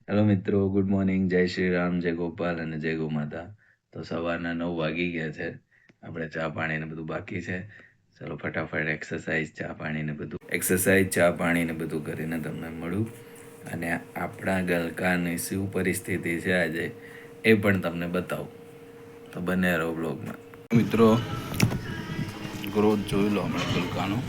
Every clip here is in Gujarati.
હેલો મિત્રો, ગુડ મોર્નિંગ. જય શ્રી રામ, જય ગોપાલ અને જય ગોમાતા. તો સવારના 9 વાગી ગયા છે. આપણે ચા પાણી ને બધું બાકી છે. ચલો ફટાફટ એક્સરસાઇઝ, ચા પાણી ને બધું કરીને તમને મળું અને આપણા ગલકાની શું પરિસ્થિતિ છે આજે એ પણ તમને બતાવું. તો બને રહો બ્લોગમાં. મિત્રો, ગ્રોથ જોઈ લો હમણાં ગલકાનો.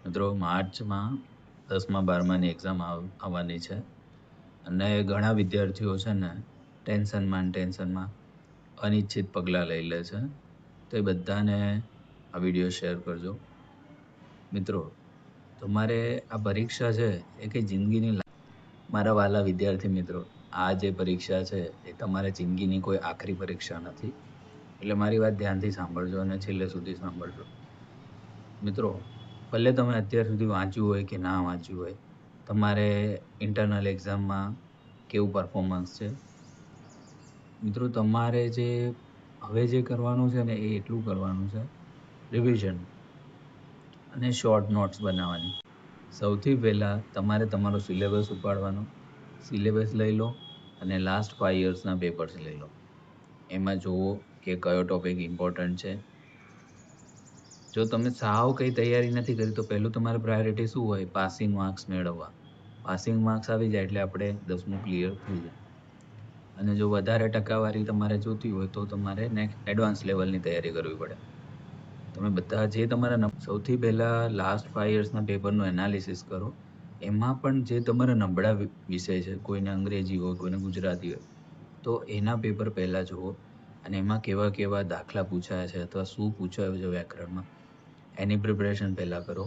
મિત્રો, માર્ચમાં 10મા 12માની એક્ઝામ આવવાની છે અને ઘણા વિદ્યાર્થીઓ છે ને ટેન્શનમાં અનિચ્છિત પગલાં લઈ લે છે. તો એ બધાને આ વિડીયો શેર કરજો. મિત્રો, તમારે આ પરીક્ષા છે એ કંઈ જિંદગીની મારા વાલા વિદ્યાર્થી મિત્રો, આ જે પરીક્ષા છે એ તમારા જિંદગીની કોઈ આખરી પરીક્ષા નથી. એટલે મારી વાત ધ્યાનથી સાંભળજો અને છેલ્લે સુધી સાંભળજો. મિત્રો, ભલે તમે અત્યાર સુધી વાંચ્યું હોય કે ના વાંચ્યું હોય, તમારે ઇન્ટરનલ એક્ઝામમાં કેવું પરફોર્મન્સ છે. મિત્રો, તમારે હવે જે કરવાનું છે ને એ એટલું કરવાનું છે, રિવિઝન અને શોર્ટ નોટ્સ બનાવવાની. સૌથી પહેલાં તમારે તમારો સિલેબસ ઉપાડવાનો. સિલેબસ લઈ લો અને લાસ્ટ 5 યર્સના પેપર્સ લઈ લો. એમાં જુઓ કે કયો ટોપિક ઇમ્પોર્ટન્ટ છે. જો તમે સાવ કંઈ તૈયારી નથી કરી તો પહેલું તમારે પ્રાયોરિટી શું હોય? પાસિંગ માર્ક્સ મેળવવા. પાસિંગ માર્ક્સ આવી જાય એટલે આપણે 10મું ક્લિયર થઈ જાય. અને જો વધારે ટકાવારી તમારે જોતી હોય તો તમારે નેક્સ્ટ એડવાન્સ લેવલની તૈયારી કરવી પડે. તમે બધા જે તમારા સૌથી પહેલાં લાસ્ટ 5 યર્સના પેપરનું એનાલિસિસ કરો. એમાં પણ જે તમારા નબળા વિષય છે, કોઈને અંગ્રેજી હોય, કોઈને ગુજરાતી હોય, તો એના પેપર પહેલાં જુઓ અને એમાં કેવા કેવા દાખલા પૂછાયા છે અથવા શું પૂછાયું છે વ્યાકરણમાં, એની પ્રિપરેશન પહેલાં કરો.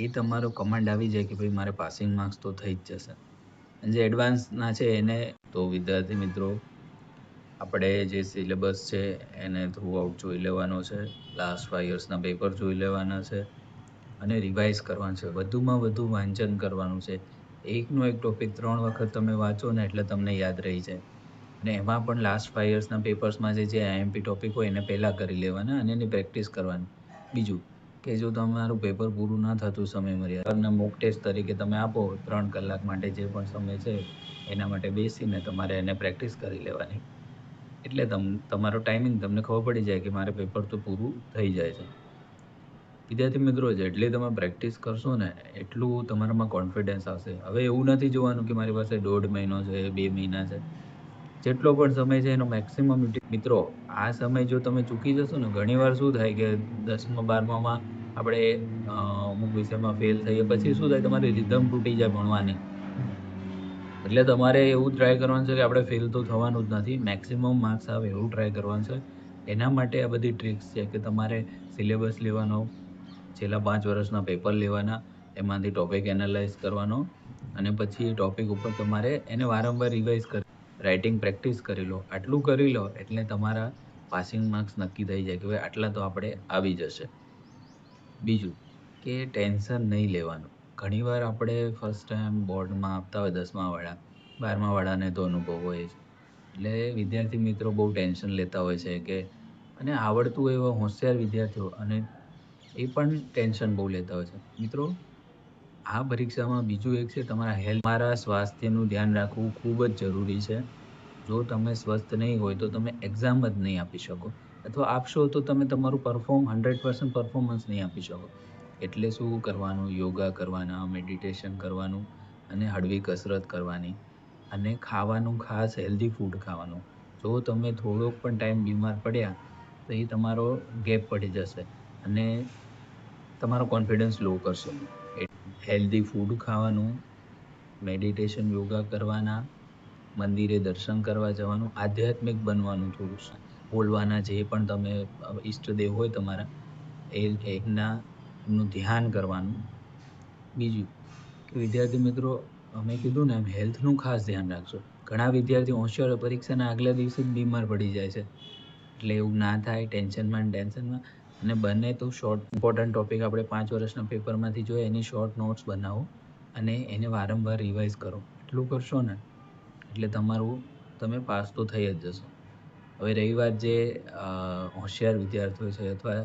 એ તમારો કમાન્ડ આવી જાય કે ભાઈ મારે પાસિંગ માર્ક્સ તો થઈ જ જશે. અને જે એડવાન્સના છે એને તો વિદ્યાર્થી મિત્રો, આપણે જે સિલેબસ છે એને થ્રુ આઉટ જોઈ લેવાનો છે, લાસ્ટ 5 યર્સના પેપર જોઈ લેવાના છે અને રિવાઇઝ કરવાનું છે. વધુમાં વધુ વાંચન કરવાનું છે. એકનો એક ટોપિક 3 વખત તમે વાંચો ને એટલે તમને યાદ રહી જાય. અને એમાં પણ લાસ્ટ 5 યર્સના પેપર્સમાં જે આઈએમપી ટોપિક હોય એને પહેલાં કરી લેવાના અને એની પ્રેક્ટિસ કરવાની. બીજું કે જો તમારું પેપર પૂરું ના થતું સમય મર્યાદા મોક ટેસ્ટ તરીકે તમે આપો 3 કલાક માટે, જે પણ સમય છે એના માટે બેસીને તમારે એને પ્રેક્ટિસ કરી લેવાની. એટલે તમારો ટાઈમિંગ તમને ખબર પડી જાય કે મારે પેપર તો પૂરું થઈ જાય છે. વિદ્યાર્થી મિત્રો, જેટલી તમે પ્રેક્ટિસ કરશો ને એટલું તમારામાં કોન્ફિડન્સ આવશે. હવે એવું નથી જોવાનું કે મારી પાસે 1.5 મહિનો છે, 2 મહિના છે. જેટલો પણ સમય છે એનો મેક્સિમમ મિત્રો, આ સમય જો તમે ચૂકી જશો ને, ઘણીવાર શું થાય કે 10મા 12મામાં આપણે અમુક વિષયમાં ફેલ થઈએ પછી શું થાય, તમારી રિધમ તૂટી જાય ભણવાની. એટલે તમારે એવું ટ્રાય કરવાનું છે કે આપણે ફેલ તો થવાનું જ નથી, મેક્સિમમ માર્ક્સ આવે એવું ટ્રાય કરવાનું છે. એના માટે આ બધી ટ્રિક્સ છે કે તમારે સિલેબસ લેવાનો, છેલ્લા 5 વર્ષના પેપર લેવાના, એમાંથી ટોપિક એનાલાઇઝ કરવાનો અને પછી એ ટોપિક ઉપર તમારે એને વારંવાર રિવાઇઝ કરી રાઇટિંગ પ્રેક્ટિસ કરી લો. આટલું કરી લો એટલે તમારા પાસિંગ માર્ક્સ નક્કી થઈ જાય કે ભાઈ આટલા તો આપણે આવી જશે. બીજું કે ટેન્શન નહીં લેવાનું. ઘણીવાર આપણે ફર્સ્ટ ટાઈમ બોર્ડમાં આપતા હોય 10માવાળા, 12માવાળાને તો અનુભવ હોય જ. એટલે વિદ્યાર્થી મિત્રો બહુ ટેન્શન લેતા હોય છે કે અને આવડતું એવા હોશિયાર વિદ્યાર્થીઓ અને એ પણ ટેન્શન બહુ લેતા હોય છે. મિત્રો, આ પરીક્ષામાં બીજું એક છે તમારા સ્વાસ્થ્યનું ધ્યાન રાખવું ખૂબ જ જરૂરી છે. જો તમે સ્વસ્થ નહીં હોય તો તમે એક્ઝામ જ નહીં આપી શકો, અથવા આપશો તો તમે તમારું 100% પરફોર્મન્સ નહીં આપી શકો. એટલે શું કરવાનું? યોગા કરવાના, મેડિટેશન કરવાનું અને હળવી કસરત કરવાની અને ખાવાનું ખાસ હેલ્ધી ફૂડ ખાવાનું. જો તમે થોડોક પણ ટાઈમ બીમાર પડ્યા તો એ તમારો ગેપ પડી જશે અને તમારો કોન્ફિડન્સ લો કરશો. હેલ્ધી ફૂડ ખાવાનું, મેડિટેશન, યોગા કરવાના, મંદિરે દર્શન કરવા જવાનું, આધ્યાત્મિક બનવાનું, થોડું બોલવાના, જે પણ તમે ઈષ્ટદેવ હોય તમારા એમનું ધ્યાન કરવાનું. બીજું કે વિદ્યાર્થી મિત્રો, અમે કીધું ને એમ હેલ્થનું ખાસ ધ્યાન રાખજો. ઘણા વિદ્યાર્થીઓ હોશિયાર પરીક્ષાના આગલા દિવસે જ બીમાર પડી જાય છે. એટલે એવું ના થાય. ટેન્શનમાં અને બને તો શોર્ટ ઇમ્પોર્ટન્ટ ટોપિક આપણે 5 વર્ષના પેપરમાંથી જોઈએ એની શોર્ટ નોટ્સ બનાવો અને એને વારંવાર રિવાઇઝ કરો. આટલું કરશો ને એટલે તમે પાસ તો થઈ જ જશો. હવે રહી વાત જે હોશિયાર વિદ્યાર્થીઓ છે અથવા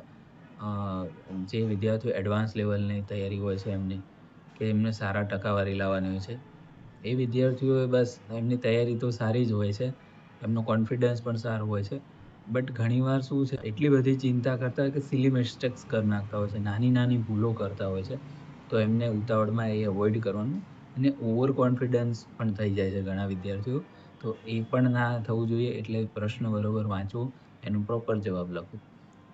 જે વિદ્યાર્થીઓ એડવાન્સ લેવલની તૈયારી હોય છે એમની, કે એમને સારા ટકાવારી લાવવાની હોય છે, એ વિદ્યાર્થીઓએ બસ એમની તૈયારી તો સારી જ હોય છે, એમનો કોન્ફિડન્સ પણ સારો હોય છે, બટ ઘણીવાર શું છે એટલી બધી ચિંતા કરતા હોય કે સિલી મિસ્ટેક્સ કરી નાખતા હોય છે, નાની ભૂલો કરતા હોય છે. તો એમને ઉતાવળમાં એ અવોઇડ કરવાનું, અને ઓવર કોન્ફિડન્સ પણ થઈ જાય છે ઘણા વિદ્યાર્થીઓ. તો એ પણ ના થવું જોઈએ. એટલે પ્રશ્ન બરોબર વાંચવો, એનો પ્રોપર જવાબ લખો.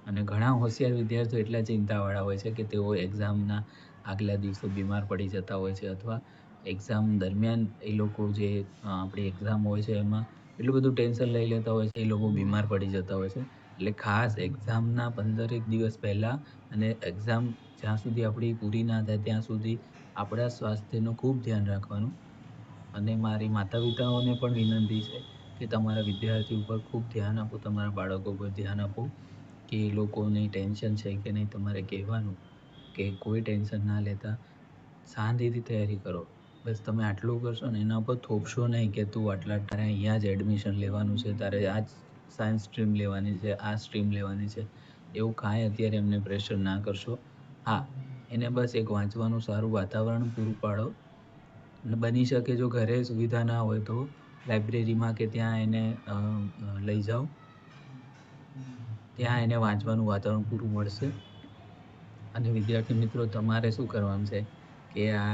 અને ઘણા હોશિયાર વિદ્યાર્થીઓ એટલા ચિંતાવાળા હોય છે કે તેઓ એક્ઝામના આગલા દિવસે બીમાર પડી જતા હોય છે, અથવા એક્ઝામ દરમિયાન એ લોકો જે આપણી એક્ઝામ હોય છે એમાં એટલું બધું ટેન્શન લઈ લેતા હોય છે, એ લોકો બીમાર પડી જતા હોય છે. એટલે ખાસ એક્ઝામના 15 એક દિવસ પહેલા અને એક્ઝામ જ્યાં સુધી આપણી પૂરી ના થાય ત્યાં સુધી આપણા સ્વાસ્થ્યનું ખૂબ ધ્યાન રાખવાનું. અને મારી માતા-પિતાઓને પણ વિનંતી છે કે તમારા વિદ્યાર્થી ઉપર ખૂબ ધ્યાન આપો, તમારા બાળકો પર ધ્યાન આપો, કે એ લોકોને ટેન્શન છે કે નહીં તમારે કહેવાનું, કે કોઈ ટેન્શન ના લેતા શાંતિથી તૈયારી કરો. બસ તમે આટલું કરશો ને, એના પર થોપશો નહીં કે તું તારે અહીંયા જ એડમિશન લેવાનું છે, તારે આ જ સાયન્સ સ્ટ્રીમ લેવાની છે, આ સ્ટ્રીમ લેવાની છે, એવું કાંઈ અત્યારે એમને પ્રેશર ના કરશો. હા, એને બસ એક વાંચવાનું સારું વાતાવરણ પૂરું પાડો, અને બની શકે જો ઘરે સુવિધા ના હોય તો લાઇબ્રેરીમાં કે ત્યાં એને લઈ જાઓ, ત્યાં એને વાંચવાનું વાતાવરણ પૂરું મળશે. અને વિદ્યાર્થી મિત્રો, તમારે શું કરવાનું છે કે આ